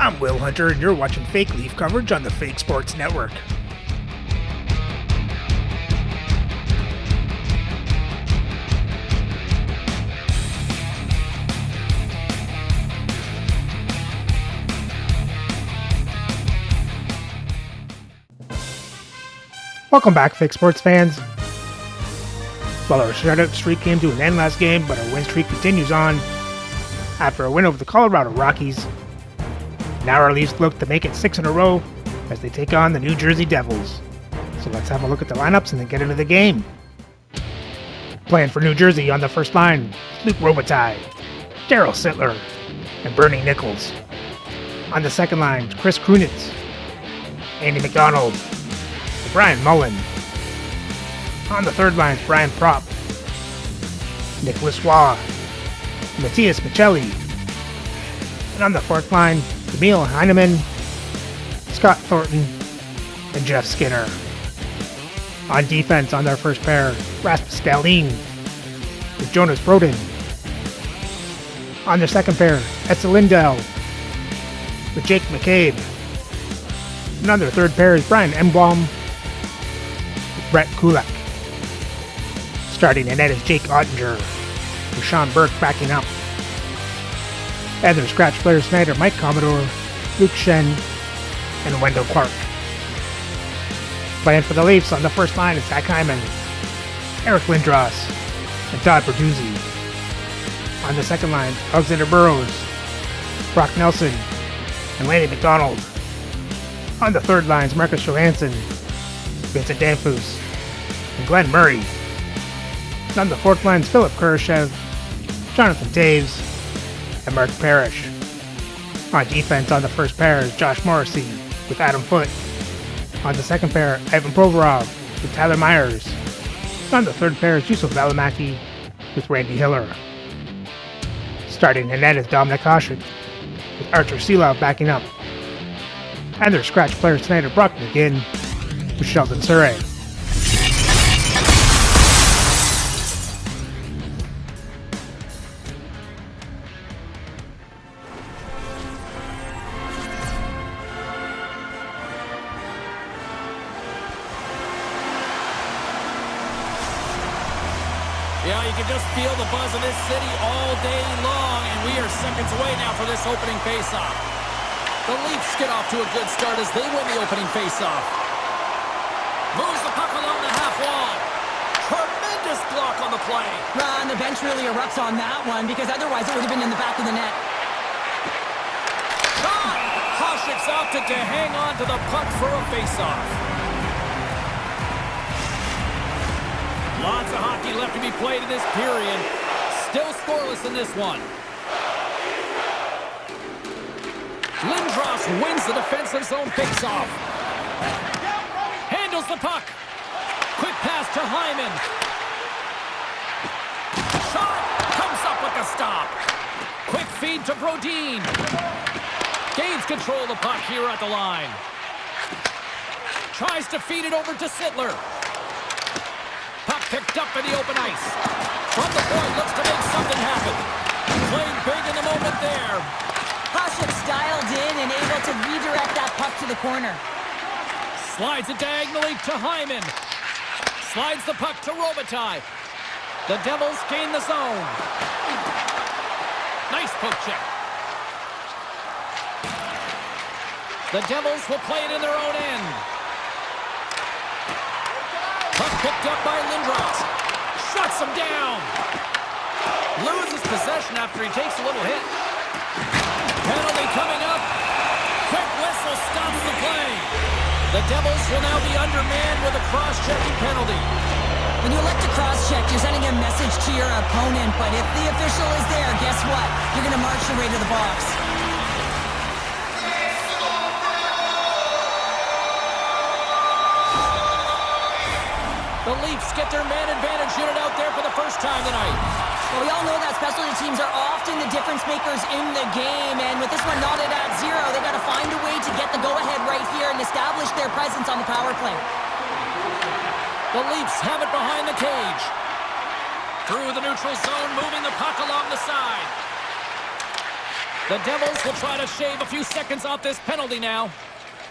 I'm Will Hunter, and you're watching Fake Leaf coverage on the Fake Sports Network. Welcome back, Fake Sports fans. Well, our shutout streak came to an end last game, but our win streak continues on after a win over the Colorado Rockies. Now our Leafs look to make it 6 in a row as they take on the New Jersey Devils. So let's have a look at the lineups and then get into the game. Playing for New Jersey on the first line, Luc Robitaille, Daryl Sittler, and Bernie Nichols. On the second line, Chris Kunitz, Andy McDonald, and Brian Mullen. On the third line, Brian Propp, Nicholas Waugh, Matthias Michelli. And on the fourth line, Emil Heineman, Scott Thornton, and Jeff Skinner. On defense, on their first pair, Rasmus Dahlin with Jonas Brodin. On their second pair, Etzel Lindell with Jake McCabe. And on their third pair is Brian Embaum with Brett Kulak. Starting in net is Jake Ottinger with Sean Burke backing up. And their scratch players tonight are Mike Commodore, Luke Shen, and Wendell Clark. Playing for the Leafs on the first line is Zach Hyman, Eric Lindros, and Todd Bertuzzi. On the second line, Alexander Burrows, Brock Nelson, and Lanny McDonald. On the third line is Marcus Johansson, Vincent Danfus, and Glenn Murray. And on the fourth line is Philip Kurashev, Jonathan Taves, and Mark Parrish. On defense on the first pair is Josh Morrissey with Adam Foote. On the second pair, Ivan Provorov with Tyler Myers. And on the third pair is Yusuf Valimaki with Randy Hiller. Starting in net is Dominic Hasek with Archer Seelow backing up. And their scratch players tonight are Brock McGinn with Sheldon Surrey. Yeah, you can just feel the buzz in this city all day long, and we are seconds away now for this opening faceoff. The Leafs get off to a good start as they win the opening faceoff. Moves the puck along the half wall. Tremendous block on the play. And the bench really erupts on that one because otherwise it would have been in the back of the net. Shot! Hasek's opted to hang on to the puck for a faceoff. Lots of hockey left to be played in this period. Still scoreless in this one. Lindros wins the defensive zone faceoff. Handles the puck. Quick pass to Hyman. Shot! Comes up with the stop. Quick feed to Brodin. Gains control of the puck here at the line. Tries to feed it over to Sittler. Puck picked up in the open ice. From the point, looks to make something happen. Playing big in the moment there. Hasek's dialed in and able to redirect that puck to the corner. Slides it diagonally to Hyman. Slides the puck to Robitaille. The Devils gain the zone. Nice poke check. The Devils will play it in their own end. Puck picked up by Lindros. Shuts him down. Loses possession after he takes a little hit. Penalty coming up. Quick whistle stops the play. The Devils will now be undermanned with a cross-checking penalty. When you elect to cross-check, you're sending a message to your opponent, but if the official is there, guess what? You're going to march your way to the box. The Leafs get their man advantage unit out there for the first time tonight. Well, we all know that specialty teams are often the difference makers in the game, and with this one knotted at 0, they got to find a way to get the go-ahead right here and establish their presence on the power play. The Leafs have it behind the cage. Through the neutral zone, moving the puck along the side. The Devils will try to shave a few seconds off this penalty now.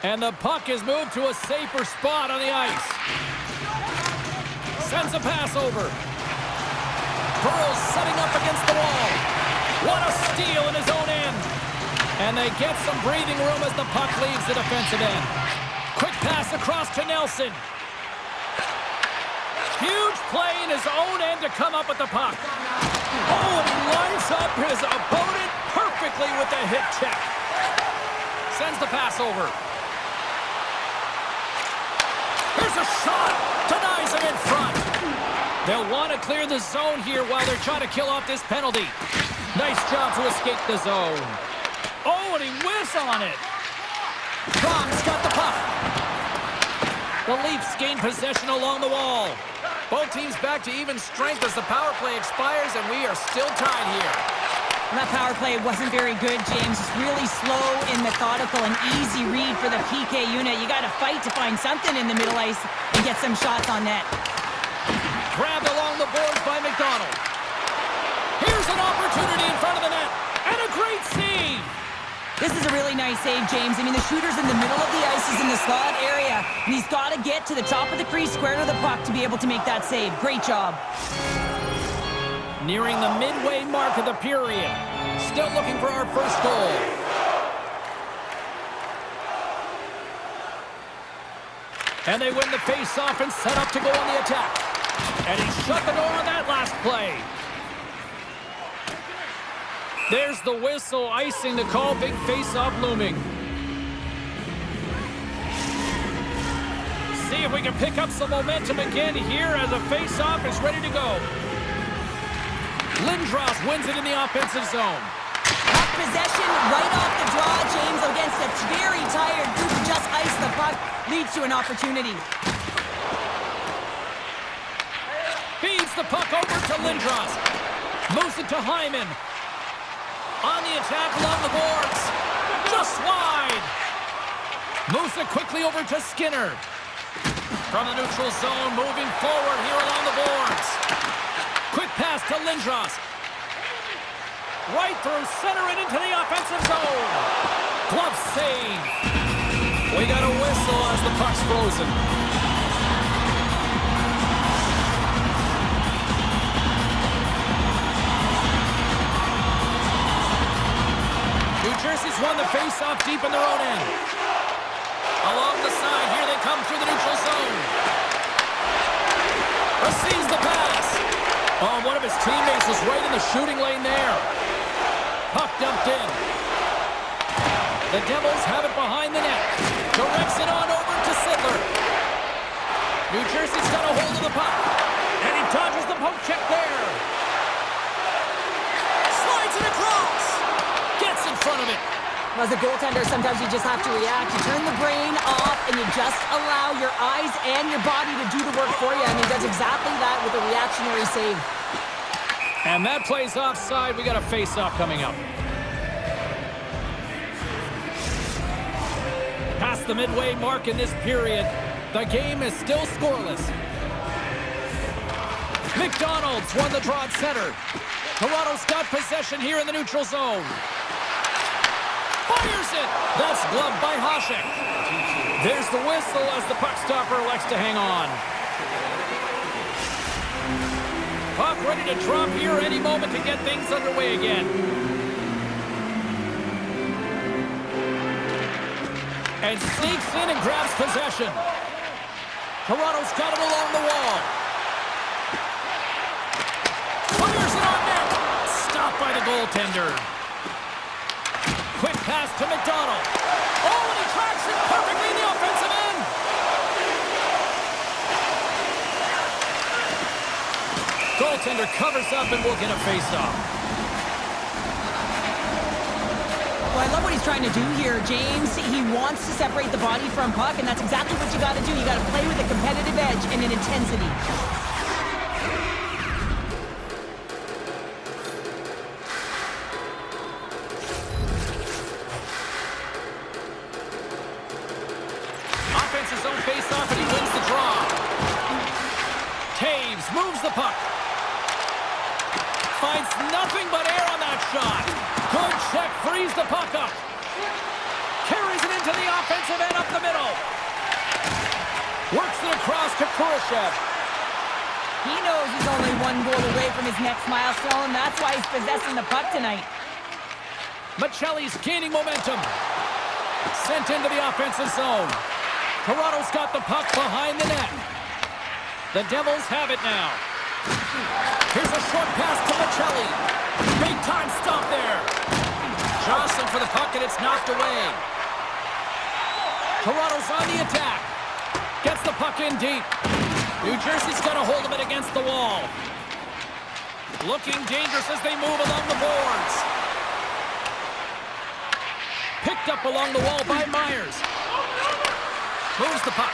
And the puck is moved to a safer spot on the ice. Sends a pass over. Burrow's setting up against the wall. What a steal in his own end. And they get some breathing room as the puck leaves the defensive end. Quick pass across to Nelson. Huge play in his own end to come up with the puck. Oh, and he lines up his opponent perfectly with the hip check. Sends the pass over. Here's a shot. Denies him in front. They'll want to clear the zone here while they're trying to kill off this penalty. Nice job to escape the zone. Oh, and he whiffs on it. Brom's got the puck. The Leafs gain possession along the wall. Both teams back to even strength as the power play expires, and we are still tied here. That power play wasn't very good, James. It's really slow and methodical, an easy read for the PK unit. You got to fight to find something in the middle ice and get some shots on net. Grabbed along the boards by McDonald. Here's an opportunity in front of the net, and a great save. This is a really nice save, James. I mean, the shooter's in the middle of the ice. He's in the slot area, and he's got to get to the top of the crease, square to the puck to be able to make that save. Great job. Nearing the midway mark of the period. Still looking for our first goal. And they win the face-off and set up to go on the attack. And he shut the door on that last play. There's the whistle, icing the call. Big face-off looming. See if we can pick up some momentum again here as the face-off is ready to go. Lindros wins it in the offensive zone. Puck possession right off the draw, James, against a very tired group who just iced the puck. Leads to an opportunity. Feeds the puck over to Lindros. Moves it to Hyman. On the attack along the boards. Just wide. Moves it quickly over to Skinner. From the neutral zone, moving forward here along the boards. Quick pass to Lindros. Right through center and into the offensive zone. Glove save. We got a whistle as the puck's frozen. New Jersey's won the face-off deep in their own end. Along the side, here they come through the neutral zone. Receives the pass. Oh, one of his teammates was right in the shooting lane there. Puck dumped in. The Devils have it behind the net. Directs it on over to Sittler. New Jersey's got a hold of the puck. And he dodges the poke check there. Slides it across. Gets in front of it. As a goaltender, sometimes you just have to react. You turn the brain off, and you just allow your eyes and your body to do the work for you. And he does exactly that with a reactionary save. And that plays offside. We got a face-off coming up. Past the midway mark in this period, the game is still scoreless. McDonald's won the draw at center. Toronto's got possession here in the neutral zone. Fires it! That's gloved by Hasek. There's the whistle as the puck stopper elects to hang on. Puck ready to drop here any moment to get things underway again. And sneaks in and grabs possession. Toronto's got it along the wall. Fires it on net. Stopped by the goaltender. Quick pass to McDonald. Oh, and he tracks it perfectly in the offensive end. Goaltender covers up and will get a face-off. Well, I love what he's trying to do here, James. He wants to separate the body from puck, and that's exactly what you got to do. You got to play with a competitive edge and an intensity. Offensive zone face-off, and he wins the draw. Taves moves the puck. Finds nothing but air on that shot. Good check Frees the puck up. Carries it into the offensive end up the middle. Works it across to Kurashev. He knows he's only one goal away from his next milestone. That's why he's possessing the puck tonight. Michelli's gaining momentum. Sent into the offensive zone. Toronto's got the puck behind the net. The Devils have it now. Here's a short pass to Michelli. Big time stop there. Jostling for the puck and it's knocked away. Toronto's on the attack. Gets the puck in deep. New Jersey's got a hold of it against the wall. Looking dangerous as they move along the boards. Picked up along the wall by Myers. Moves the puck.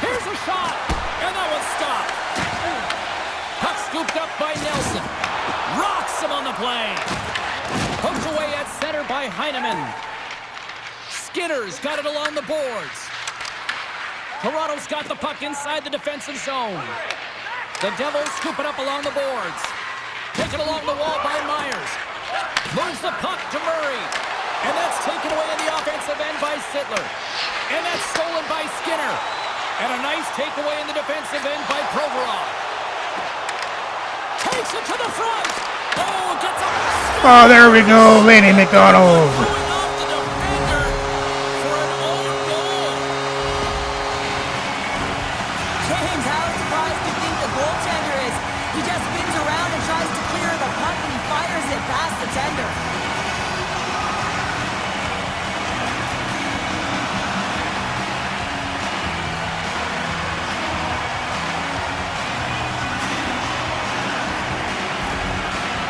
Here's a shot. And that one's stopped. Puck scooped up by Nelson. Rocks him on the play. Poked away at center by Heineman. Skinner's got it along the boards. Toronto's got the puck inside the defensive zone. The Devils scoop it up along the boards. Taken along the wall by Myers. Moves the puck to Murray. And that's taken away in the offensive end by Sittler. And that's stolen by Skinner. And a nice takeaway in the defensive end by Provorov. Takes it to the front. Oh, gets up. Oh, there we go, Lanny McDonald. Going off the defender for an own goal. James, how surprised do you think the goaltender is? He just spins around and tries to clear the puck and he fires it past the tender.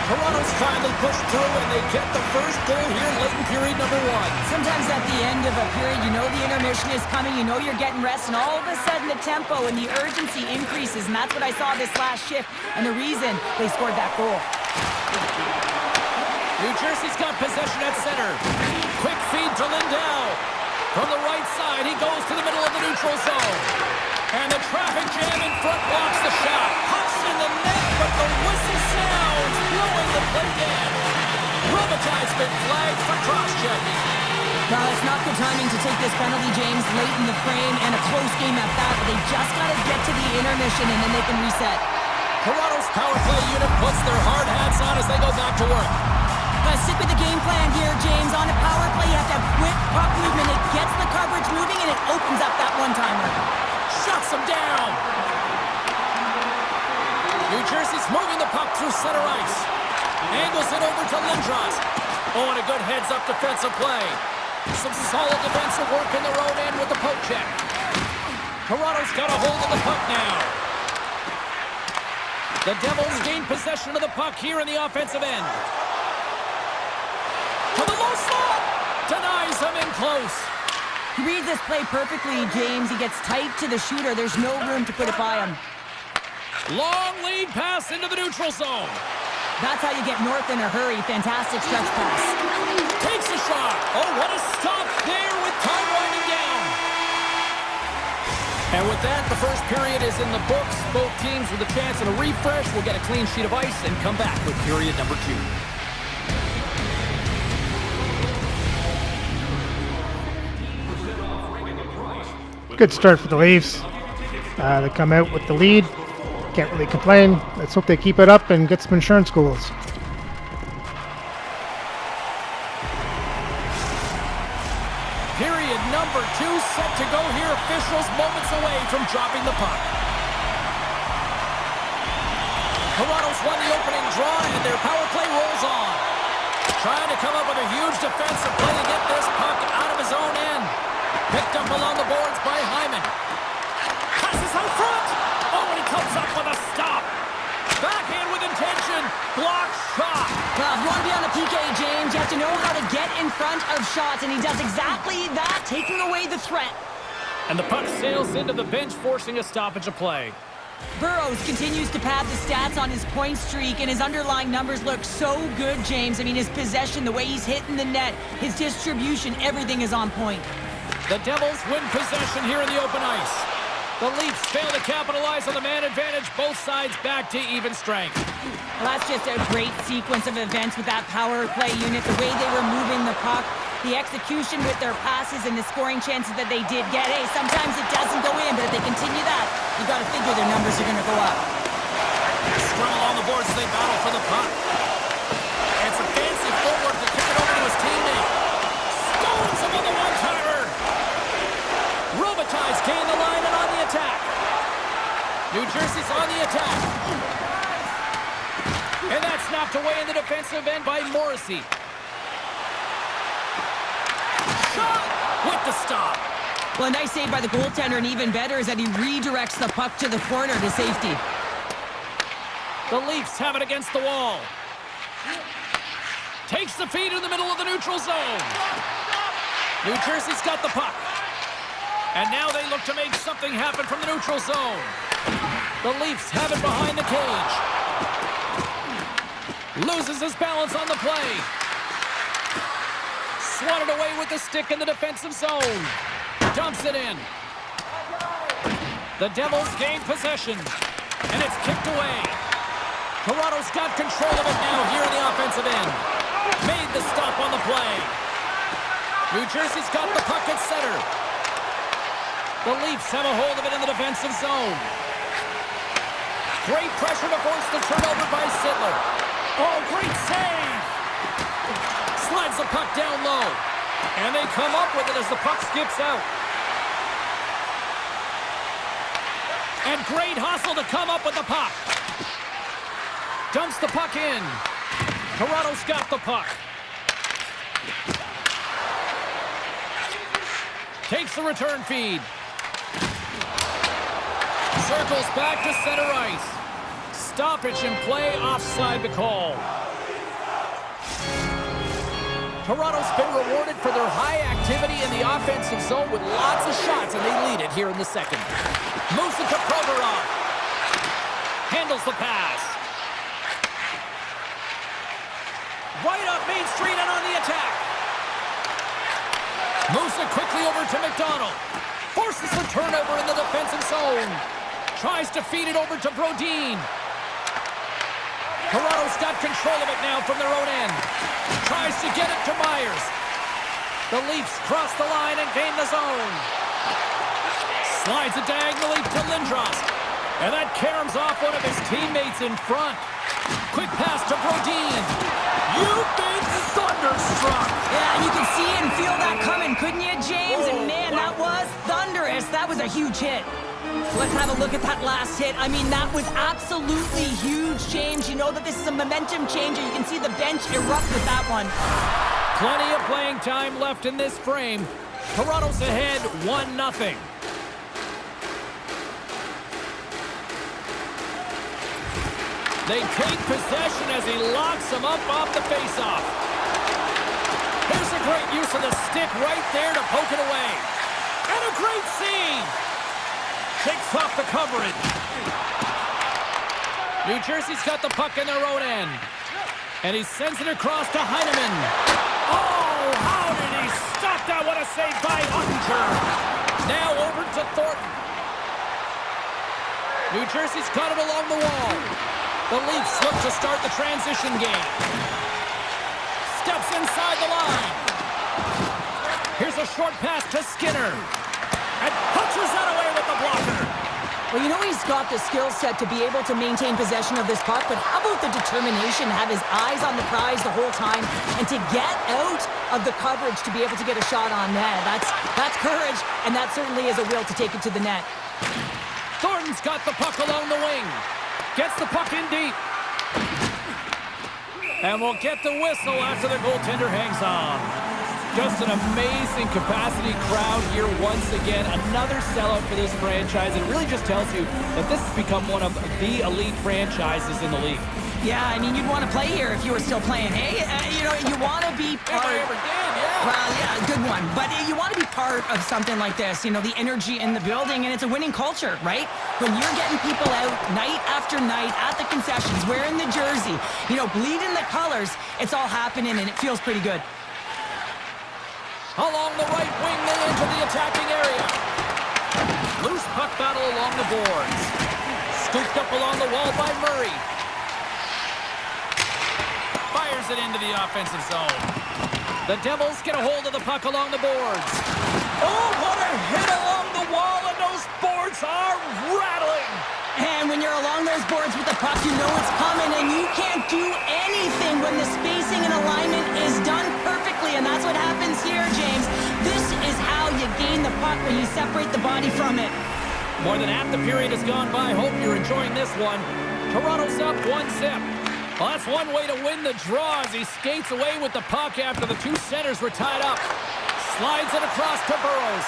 Toronto's finally pushed through and they get the first goal here late in period number 1. Sometimes at the end of a period, you know the intermission is coming, you know you're getting rest, and all of a sudden the tempo and the urgency increases, and that's what I saw this last shift, and the reason they scored that goal. New Jersey's got possession at center. Quick feed to Lindell. From the right side, he goes to the middle of the neutral zone. And the traffic jam in front blocks the shot. Pucks in the net, but the whistle sounds, blowing the play down. Robitaille's been flagged for cross-checking. Well, it's not good timing to take this penalty, James, late in the frame, and a close game at that, but they just got to get to the intermission, and then they can reset. Toronto's power play unit puts their hard hats on as they go back to work. Stick with the game plan here, James. On a power play, you have to have quick puck movement. It gets the coverage moving, and it opens up that one-timer. Shuts him down. New Jersey's moving the puck through center ice. Angles it over to Lindros. Oh, and a good heads-up defensive play. Some solid defensive work in their own end with the poke check. Toronto's got a hold of the puck now. The Devils gain possession of the puck here in the offensive end. To the low slot. Denies him in close. He reads this play perfectly, James. He gets tight to the shooter. There's no room to put it by him. Long lead pass into the neutral zone. That's how you get north in a hurry. Fantastic stretch pass. Takes a shot. Oh, what a stop there with time winding down. And with that, the first period is in the books. Both teams with a chance at a refresh will get a clean sheet of ice and come back with period number 2. Good start for the Leafs. They come out with the lead. Can't really complain. Let's hope they keep it up and get some insurance goals. Period number 2 set to go here. Officials moments away from dropping the puck. Toronto's won the opening draw and their power play rolls on. Trying to come up with a huge defensive play to get this puck out of his own end. Picked up along the boards by Hyman. Passes out front. Oh, and he comes up with a stop. Backhand with intention. Block shot. Well, if you want to be on the PK, James, you have to know how to get in front of shots, and he does exactly that, taking away the threat. And the puck sails into the bench, forcing a stoppage of play. Burrows continues to pad the stats on his point streak, and his underlying numbers look so good, James. I mean, his possession, the way he's hitting the net, his distribution, everything is on point. The Devils win possession here in the open ice. The Leafs fail to capitalize on the man advantage. Both sides back to even strength. Well, that's just a great sequence of events with that power play unit. The way they were moving the puck, the execution with their passes, and the scoring chances that they did get. Hey, sometimes it doesn't go in, but if they continue that, you got to figure their numbers are going to go up. Scrum along the boards as they battle for the puck. It's a fancy footwork to kick it over to his teammate. Stones him on the one-timer. Robitaille's gained the line and on the attack. New Jersey's on the attack. And that's knocked away in the defensive end by Morrissey. Shot with the stop. Well, a nice save by the goaltender, and even better is that he redirects the puck to the corner to safety. The Leafs have it against the wall. Takes the feed in the middle of the neutral zone. New Jersey's got the puck. And now they look to make something happen from the neutral zone. The Leafs have it behind the cage. Loses his balance on the play. Swatted away with the stick in the defensive zone. Dumps it in. The Devils gain possession. And it's kicked away. Toronto's got control of it now here in the offensive end. Made the stop on the play. New Jersey's got the puck at center. The Leafs have a hold of it in the defensive zone. Great pressure to force the turnover by Sittler. Oh, great save! Slides the puck down low. And they come up with it as the puck skips out. And great hustle to come up with the puck. Dumps the puck in. Toronto's got the puck. Takes the return feed. Circles back to center ice. Stoppage in play, offside the call. Toronto's been rewarded for their high activity in the offensive zone with lots of shots, and they lead it here in the second. Moves it to Provorov. Handles the pass. Right up Main Street and on the attack. Moves it quickly over to McDonald. Forces the turnover in the defensive zone. Tries to feed it over to Brodin. Toronto's got control of it now from their own end. Tries to get it to Myers. The Leafs cross the line and gain the zone. Slides it diagonally to Lindros. And that caroms off one of his teammates in front. Quick pass to Brodin. You've been thunderstruck. Yeah, you can see and feel that coming, couldn't you, James? And man, that was thunderous. That was a huge hit. Let's have a look at that last hit. I mean, that was absolutely huge, James. You know that this is a momentum changer. You can see the bench erupt with that one. Plenty of playing time left in this frame. Toronto's ahead 1-0. They take possession as he locks them up off the faceoff. Here's a great use of the stick right there to poke it away. And a great save. Takes off the coverage. New Jersey's got the puck in their own end. And he sends it across to Heineman. Oh, how did he stop that? What a save by Ottinger. Now over to Thornton. New Jersey's got it along the wall. The Leafs look to start the transition game. Steps inside the line. Here's a short pass to Skinner. And punches that away with the blocker. Well, you know he's got the skill set to be able to maintain possession of this puck, but how about the determination to have his eyes on the prize the whole time and to get out of the coverage to be able to get a shot on net? That's courage, and that certainly is a will to take it to the net. Thornton's got the puck along the wing. Gets the puck in deep. And we'll get the whistle after the goaltender hangs on. Just an amazing capacity crowd here once again. Another sellout for this franchise. It really just tells you that this has become one of the elite franchises in the league. Yeah, I mean, you'd want to play here if you were still playing, hey? You know, you want to be part... If I ever did, yeah. Well, yeah, good one. But you want to be part of something like this, you know, the energy in the building, and it's a winning culture, right? When you're getting people out night after night at the concessions, wearing the jersey, you know, bleeding the colors, it's all happening, and it feels pretty good. Along the right wing, they enter the attacking area. Loose puck battle along the boards. Scooped up along the wall by Murray. Fires it into the offensive zone. The Devils get a hold of the puck along the boards. Oh, what a hit along the wall, and those boards are rattling. And when you're along those boards with the puck, you know it's coming, and you can't do anything when the spacing and alignment is done perfectly, and that's what happens here, James. This is how you gain the puck, when you separate the body from it. More than half the period has gone by. Hope you're enjoying this one. Toronto's up 1-0. Well, that's one way to win the draw as he skates away with the puck after the two centers were tied up. Slides it across to Burrows.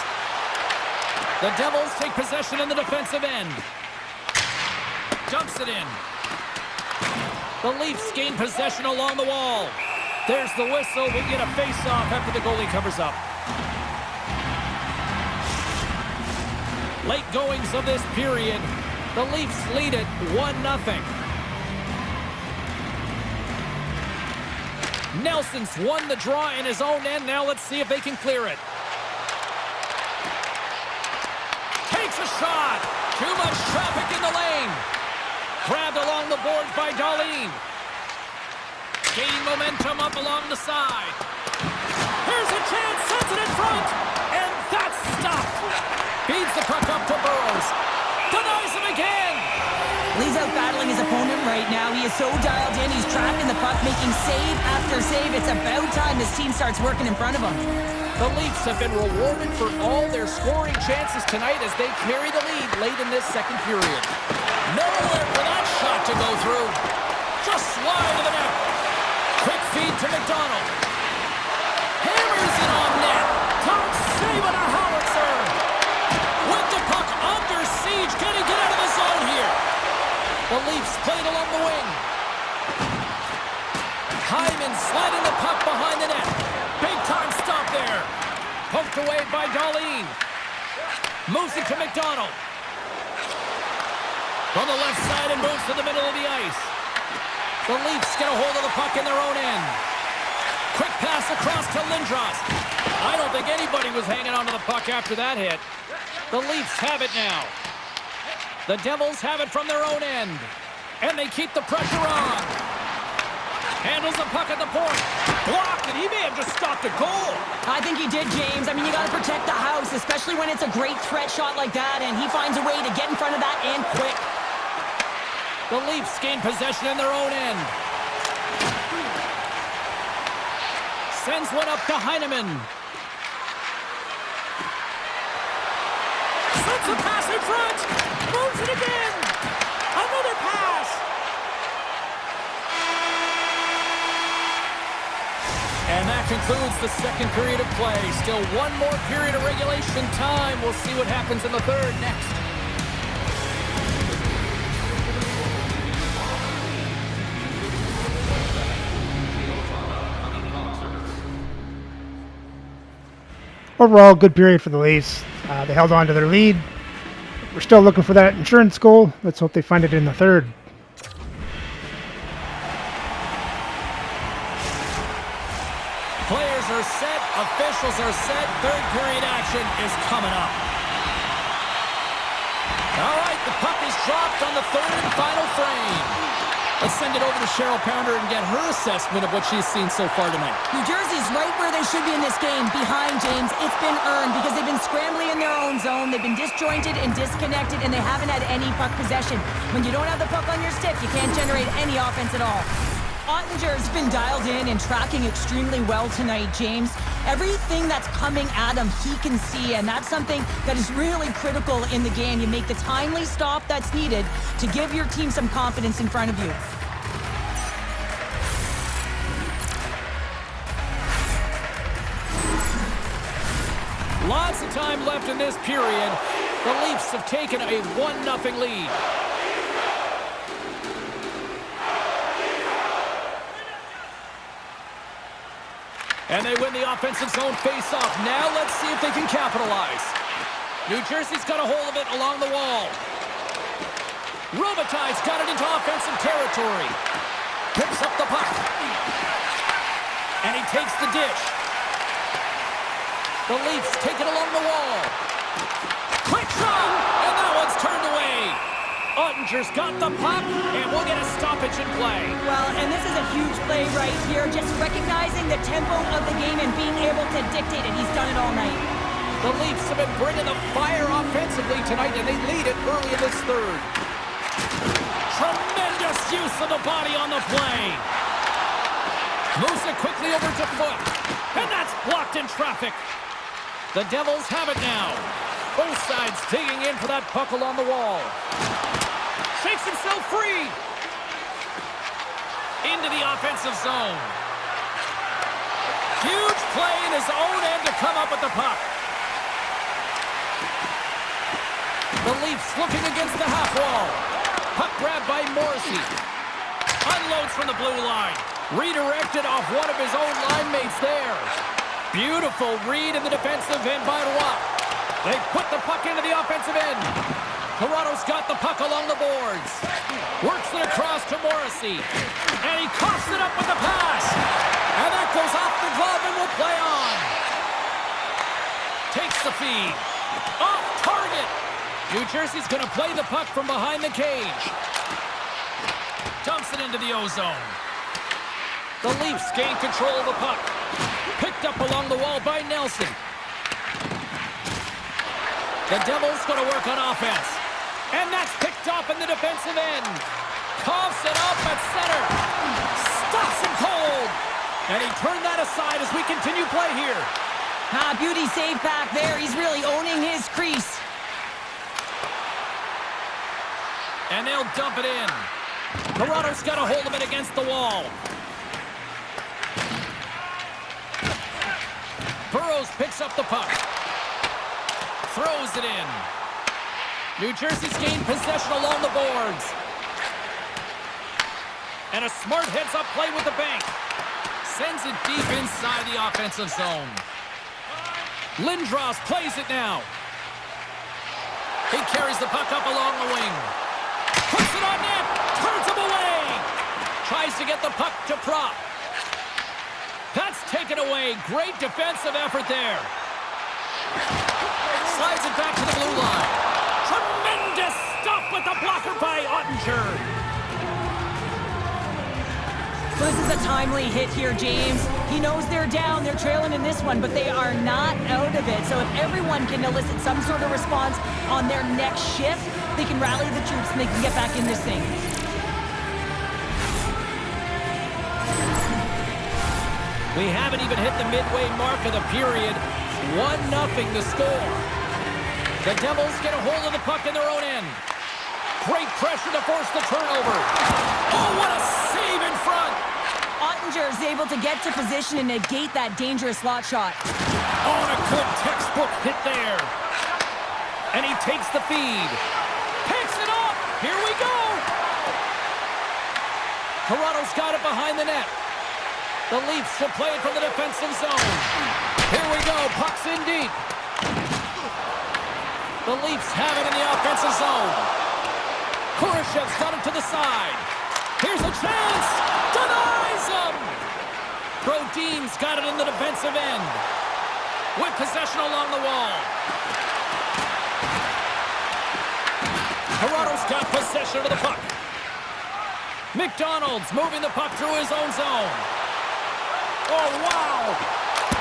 The Devils take possession in the defensive end. Dumps it in. The Leafs gain possession along the wall. There's the whistle. We get a face-off after the goalie covers up. Late goings of this period. The Leafs lead it 1-0. Nelson's won the draw in his own end. Now let's see if they can clear it. Takes a shot. Too much traffic in the lane. Grabbed along the boards by Darlene. Gaining momentum up along the side. Here's a chance. Sends it in front. And that's stopped. Feeds the puck up to Burrows. Denies him again. Lee's out battling his opponent right now. He is so dialed in. He's tracking the puck, making save after save. It's about time this team starts working in front of him. The Leafs have been rewarded for all their scoring chances tonight as they carry the lead late in this second period. Nowhere for that shot to go through. Just wide of the net. Quick feed to McDonald. Hammers it on net. Top save on a howitzer. With the puck under siege. Can he get out of the zone here? The Leafs played along the wing. Hyman sliding the puck behind the net. Big time stop there. Poked away by Darlene. Moves it to McDonald. From the left side and moves to the middle of the ice. The Leafs get a hold of the puck in their own end. Quick pass across to Lindros. I don't think anybody was hanging on to the puck after that hit. The Leafs have it now. The Devils have it from their own end. And they keep the pressure on. Handles the puck at the point. Blocked, and he may have just stopped a goal. I think he did, James. I mean, you got to protect the house, especially when it's a great threat shot like that, and he finds a way to get in front of that and quick. The Leafs gain possession in their own end. Sends one up to Heineman. Sends a pass in front. Moves it again. Another pass. And that concludes the second period of play. Still one more period of regulation time. We'll see what happens in the third next. Overall, good period for the Leafs. They held on to their lead. We're still looking for that insurance goal. Let's hope they find it in the third. Players are set. Officials are set. Third period action is coming up. All right, the puck is dropped on the third and final frame. Let's send it over to Cheryl Pounder and get her assessment of what she's seen so far tonight. New Jersey's right where they should be in this game, behind James. It's been earned because they've been scrambling in their own zone. They've been disjointed and disconnected, and they haven't had any puck possession. When you don't have the puck on your stick, you can't generate any offense at all. Ottinger's been dialed in and tracking extremely well tonight, James. Everything that's coming at him, he can see, and that's something that is really critical in the game. You make the timely stop that's needed to give your team some confidence in front of you. Lots of time left in this period. The Leafs have taken a 1-0 lead. And they win the offensive zone face-off. Now let's see if they can capitalize. New Jersey's got a hold of it along the wall. Robitaille's got it into offensive territory. Picks up the puck. And he takes the dish. The Leafs take it along the wall. Quick shot! Ottinger's got the puck, and we'll get a stoppage in play. Well, and this is a huge play right here. Just recognizing the tempo of the game and being able to dictate it. He's done it all night. The Leafs have been bringing the fire offensively tonight, and they lead it early in this third. Tremendous use of the body on the play. Moves it quickly over to Foot, and that's blocked in traffic. The Devils have it now. Both sides digging in for that puck along the wall. Shakes himself free. Into the offensive zone. Huge play in his own end to come up with the puck. The Leafs looking against the half wall. Puck grabbed by Morrissey. Unloads from the blue line. Redirected off one of his own line mates there. Beautiful read in the defensive end by Roy. They put the puck into the offensive end. Toronto's got the puck along the boards. Works it across to Morrissey. And he coughs it up with the pass. And that goes off the glove and will play on. Takes the feed. Off target. New Jersey's going to play the puck from behind the cage. Dumps it into the O-zone. The Leafs gain control of the puck. Picked up along the wall by Nelson. The Devils going to work on offense. And that's picked up in the defensive end. Coughs it up at center. Stops him cold. And he turned that aside as we continue play here. Beauty save back there. He's really owning his crease. And they'll dump it in. Toronto's got a hold of it against the wall. Burrows picks up the puck. Throws it in. New Jersey's gained possession along the boards. And a smart heads-up play with the bank. Sends it deep inside the offensive zone. Lindros plays it now. He carries the puck up along the wing. Puts it on net. Turns him away. Tries to get the puck to Prop. That's taken away. Great defensive effort there. Slides it back to the blue line. Tremendous stop with the blocker by Ottinger. This is a timely hit here, James. He knows they're down, they're trailing in this one, but they are not out of it. So if everyone can elicit some sort of response on their next shift, they can rally the troops and they can get back in this thing. We haven't even hit the midway mark of the period. 1-0 the score. The Devils get a hold of the puck in their own end. Great pressure to force the turnover. Oh, what a save in front. Ottinger is able to get to position and negate that dangerous slot shot. Oh, and a good textbook hit there. And he takes the feed. Picks it up. Here we go. Toronto's got it behind the net. The Leafs will play it from the defensive zone. Here we go. Puck's in deep. The Leafs have it in the offensive zone. Kurashev's got it to the side. Here's a chance. Denies him. Brodin's got it in the defensive end. With possession along the wall. Toronto's got possession of the puck. McDonald's moving the puck through his own zone. Oh, wow.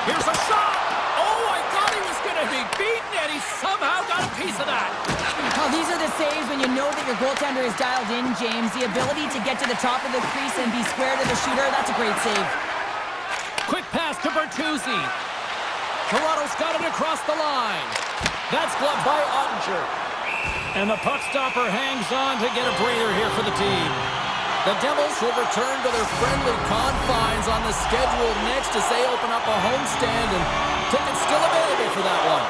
Here's a shot. Oh, I thought he was going to be beaten, and he somehow got a piece of that. Well, these are the saves when you know that your goaltender is dialed in, James. The ability to get to the top of the crease and be square to the shooter, that's a great save. Quick pass to Bertuzzi. Toronto's got it across the line. That's gloved by Ottinger. And the puck stopper hangs on to get a breather here for the team. The Devils will return to their friendly confines on the schedule next as they open up a homestand, and tickets still available for that one.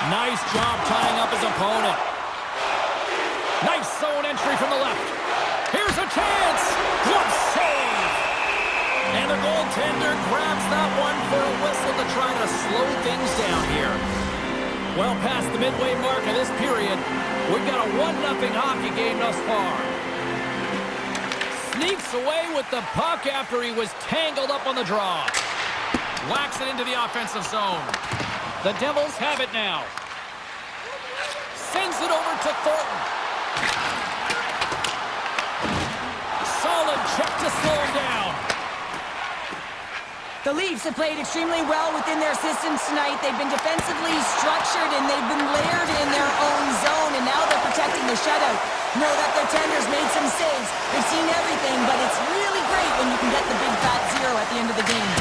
Nice job tying up his opponent. Nice zone entry from the left. Here's a chance. Good save. And the goaltender grabs that one for a whistle to try to slow things down here. Well past the midway mark of this period, we've got a 1-0 hockey game thus far. Sneaks away with the puck after he was tangled up on the draw. Whacks it into the offensive zone. The Devils have it now. Moves it over to Thornton. Solid check to slow him down. The Leafs have played extremely well within their systems tonight. They've been defensively structured and they've been layered in their own zone, and now they're protecting the shutout. Know that their tenders made some saves. They've seen everything, but it's really great when you can get the big fat zero at the end of the game.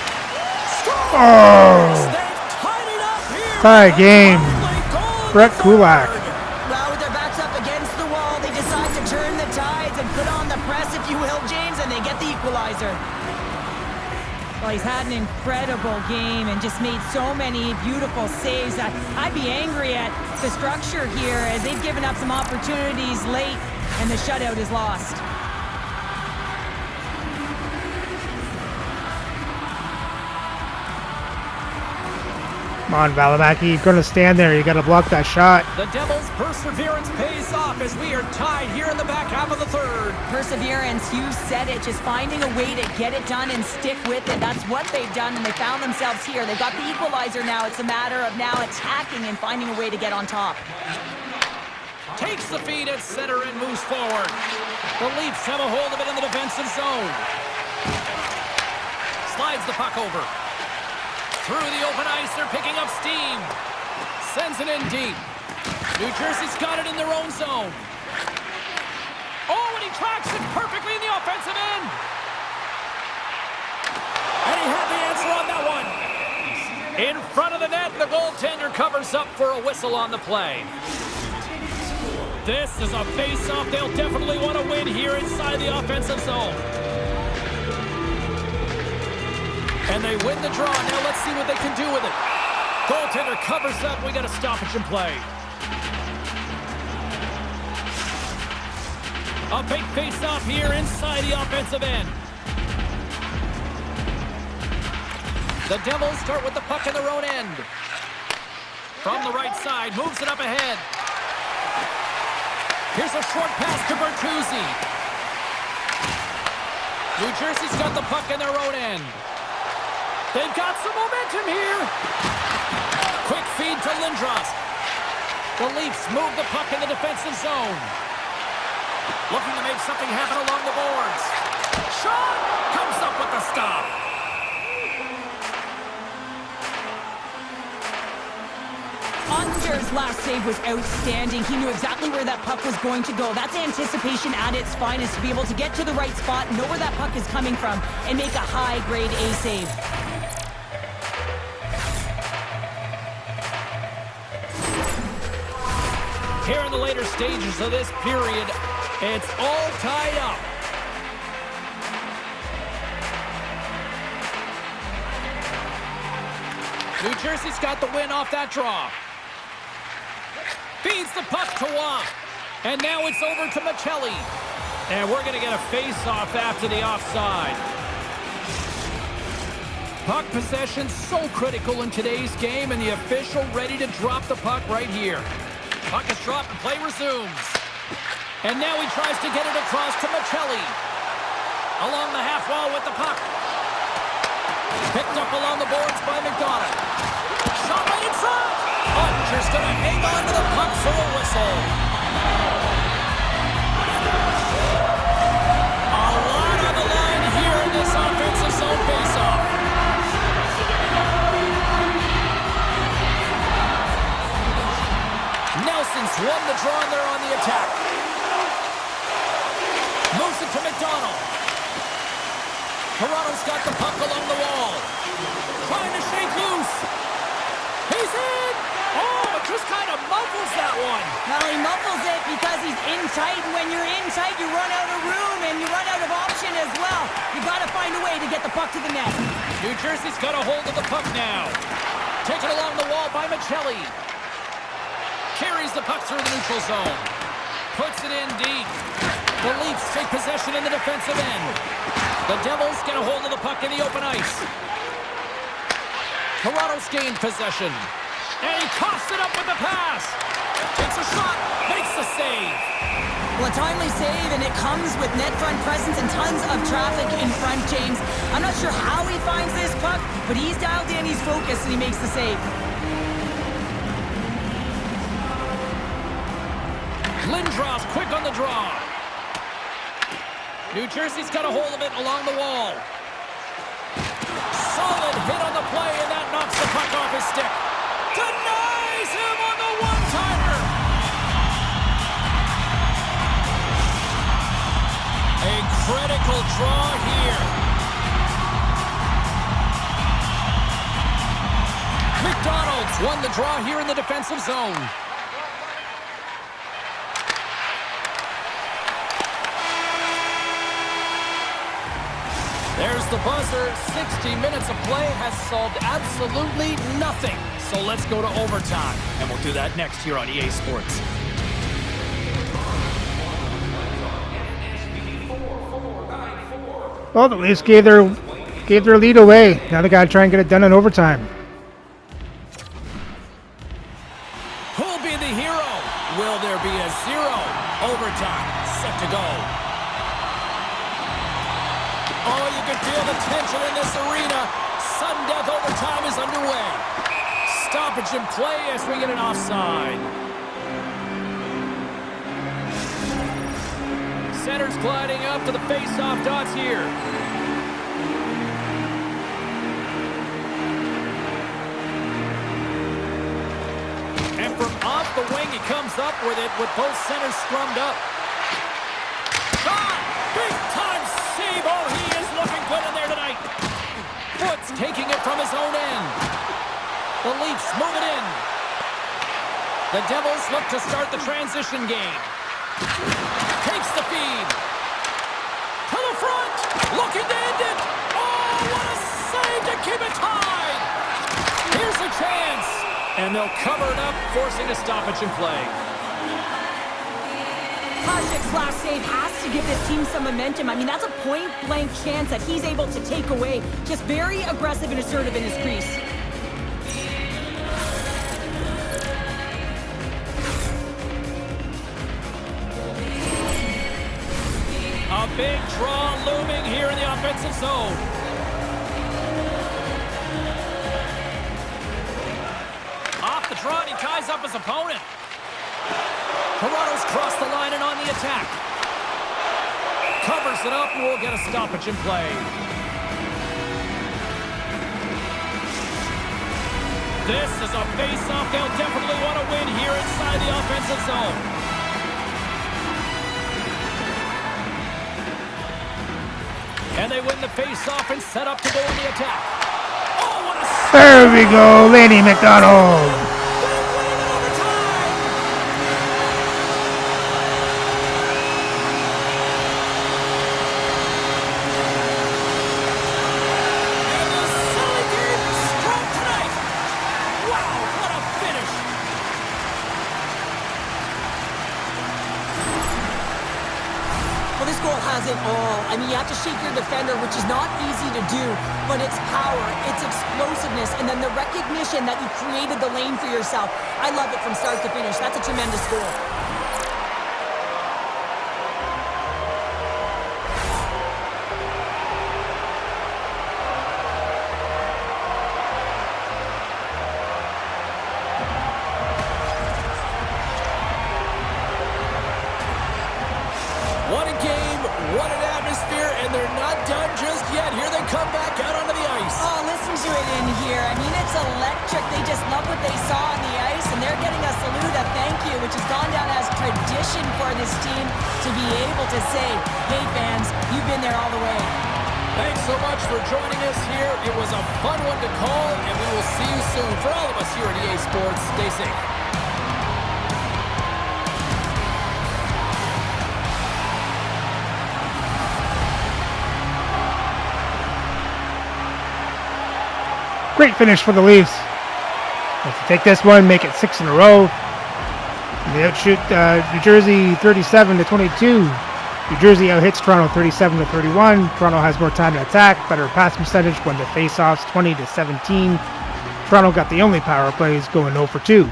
Oh! They've tied it up here. Tie game. Brett Kulak. Well, with their backs up against the wall, they decide to turn the tides and put on the press, if you will, James, and they get the equalizer. Well, he's had an incredible game and just made so many beautiful saves that I'd be angry at the structure here as they've given up some opportunities late and the shutout is lost. Come on, Valimaki. You're going to stand there. You got to block that shot. The Devils' perseverance pays off as we are tied here in the back half of the third. Perseverance, you said it, just finding a way to get it done and stick with it. That's what they've done, and they found themselves here. They've got the equalizer now. It's a matter of now attacking and finding a way to get on top. Takes the feed at center and moves forward. The Leafs have a hold of it in the defensive zone. Slides the puck over. Through the open ice, they're picking up steam. Sends it in deep. New Jersey's got it in their own zone. Oh, and he tracks it perfectly in the offensive end. And he had the answer on that one. In front of the net, the goaltender covers up for a whistle on the play. This is a face-off they'll definitely want to win here inside the offensive zone. And they win the draw. Now let's see what they can do with it. Goaltender covers up. We got a stoppage in play. A big face-off here inside the offensive end. The Devils start with the puck in their own end. From the right side, moves it up ahead. Here's a short pass to Bertuzzi. New Jersey's got the puck in their own end. They've got some momentum here. Quick feed to Lindros. The Leafs move the puck in the defensive zone. Looking to make something happen along the boards. Shot! Comes up with the stop. Under's last save was outstanding. He knew exactly where that puck was going to go. That's anticipation at its finest, to be able to get to the right spot, know where that puck is coming from, and make a high-grade A save. Here in the later stages of this period, it's all tied up. New Jersey's got the win off that draw. Feeds the puck to Waugh. And now it's over to Michelli. And we're going to get a face-off after the offside. Puck possession so critical in today's game, and the official ready to drop the puck right here. Puck is dropped and play resumes. And now he tries to get it across to Michelli. Along the half wall with the puck. Picked up along the boards by McDonald. Shot right in front. Hunter's going to hang on to the puck for a whistle. A lot on the line here in this offensive zone faceoff. Nelson's won the draw and they're on the attack. Moves it to McDonald. Toronto's got the puck along the wall. Trying to shake loose. He's in! Oh, it just kind of muffles that one. Well, he muffles it because he's in tight, and when you're in tight, you run out of room, and you run out of option as well. You got to find a way to get the puck to the net. New Jersey's got a hold of the puck now. Taken along the wall by Michelli. Carries the puck through the neutral zone. Puts it in deep. The Leafs take possession in the defensive end. The Devils get a hold of the puck in the open ice. Toronto's gained possession. And he coughs it up with the pass. Takes a shot, makes the save. Well, a timely save, and it comes with net front presence and tons of traffic in front, James. I'm not sure how he finds this puck, but he's dialed in, he's focused, and he makes the save. Lindros quick on the draw. New Jersey's got a hold of it along the wall. Solid hit on the play, and that knocks the puck off his stick. Denies him on the one-timer. A critical draw here. McDonald's won the draw here in the defensive zone. There's the buzzer. 60 minutes of play has solved absolutely nothing. So let's go to overtime, and we'll do that next here on EA Sports. Well, the Leafs gave their lead away. Now they got to try and get it done in overtime. Who'll be the hero? Will there be a 0? Overtime, set to go. Oh, you can feel the tension in this arena. Sudden death overtime is underway. Stoppage in play as we get an offside. Center's gliding up to the face-off dots here. And from off the wing, he comes up with it with both centers scrummed up. Shot! Big-time save! Oh, he is looking good in there tonight. Foots taking it from his own end. The Leafs move it in. The Devils look to start the transition game. Takes the feed. To the front. Looking to end it. Oh, what a save to keep it tied. Here's a chance. And they'll cover it up, forcing a stoppage in play. Hashik's last save has to give this team some momentum. I mean, that's a point-blank chance that he's able to take away. Just very aggressive and assertive in his crease. A big draw looming here in the offensive zone. Off the draw, and he ties up his opponent. Toronto's crossed the line and on the attack. Covers it up, and we'll get a stoppage in play. This is a face-off they'll definitely want to win here inside the offensive zone. And they win the face-off and set up to go on the attack. Oh, what a... There we go, Lanny McDonald. I mean, you have to shake your defender, which is not easy to do, but it's power, it's explosiveness, and then the recognition that you created the lane for yourself. I love it from start to finish. That's a tremendous goal. What a game, what an atmosphere, and they're not done just yet. Here they come back out onto the ice. Oh, listen to it in here. I mean, it's electric. They just love what they saw on the ice, and they're getting a salute, a thank you, which has gone down as tradition for this team to be able to say, hey, fans, you've been there all the way. Thanks so much for joining us here. It was a fun one to call, and we will see you soon. For all of us here at EA Sports, stay safe. Great finish for the Leafs. Let's take this one, make it 6 in a row. They outshoot New Jersey 37-22. New Jersey outhits Toronto 37-31. Toronto has more time to attack, better pass percentage, won the faceoffs 20-17. Toronto got the only power plays, going 0 for 2.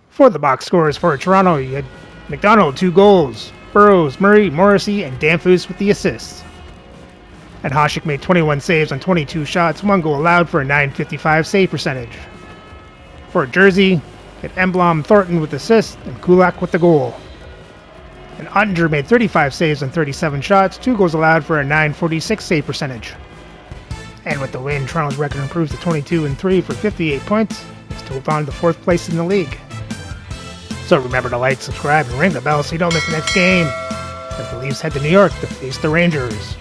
For the box scores for Toronto, you had McDonald 2 goals, Burrows, Murray, Morrissey, and Danfus with the assists. And Hasek made 21 saves on 22 shots, 1 goal allowed for a .955 save percentage. For Jersey, Hit Emblem, Thornton with assists, and Kulak with the goal. And Ottinger made 35 saves on 37 shots, 2 goals allowed for a .946 save percentage. And with the win, Toronto's record improves to 22-3 for 58 points, to move on to 4th place in the league. So remember to like, subscribe, and ring the bell so you don't miss the next game, as the Leafs head to New York to face the Rangers.